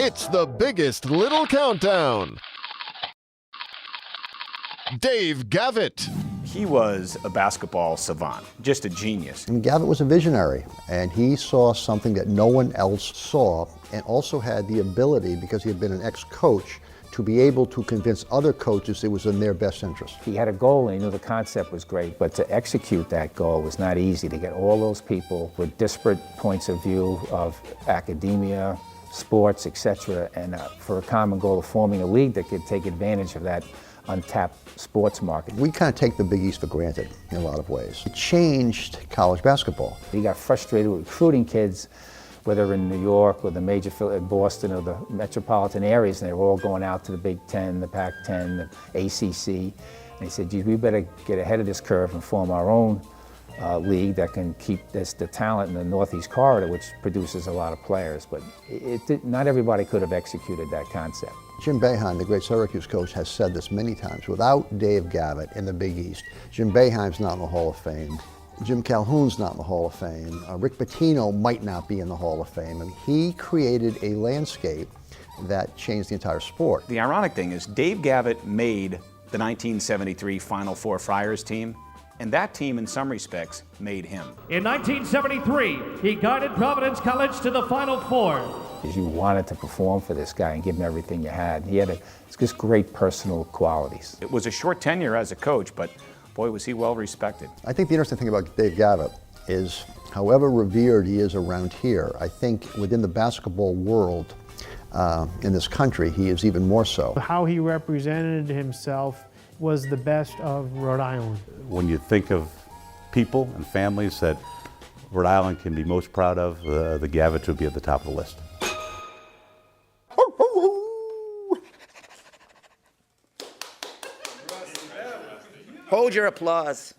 It's the biggest little countdown. Dave Gavitt. He was a basketball savant, just a genius. And Gavitt was a visionary, and he saw something that no one else saw, and also had the ability, because he had been an ex-coach, to be able to convince other coaches it was in their best interest. He had a goal and he knew the concept was great, but to execute that goal was not easy, to get all those people with disparate points of view of academia, sports, etc., and for a common goal of forming a league that could take advantage of that untapped sports market. We kind of take the Big East for granted in a lot of ways. It changed college basketball. He got frustrated with recruiting kids, whether in New York or the major Boston or the metropolitan areas, and they were all going out to the Big Ten, the Pac-10, the ACC. And he said, geez, we better get ahead of this curve and form our own league that can keep the talent in the Northeast Corridor, which produces a lot of players. But not everybody could have executed that concept. Jim Boeheim, the great Syracuse coach, has said this many times. Without Dave Gavitt in the Big East, Jim Boeheim's not in the Hall of Fame. Jim Calhoun's not in the Hall of Fame. Rick Pitino might not be in the Hall of Fame. And he created a landscape that changed the entire sport. The ironic thing is Dave Gavitt made the 1973 Final Four Friars team, and that team, in some respects, made him. In 1973, he guided Providence College to the Final Four. You wanted to perform for this guy and give him everything you had. He had just great personal qualities. It was a short tenure as a coach, but boy, was he well respected. I think the interesting thing about Dave Gavitt is, however revered he is around here, I think within the basketball world in this country, he is even more so. How he represented himself was the best of Rhode Island. When you think of people and families that Rhode Island can be most proud of, the Gavitt would be at the top of the list. Hold your applause.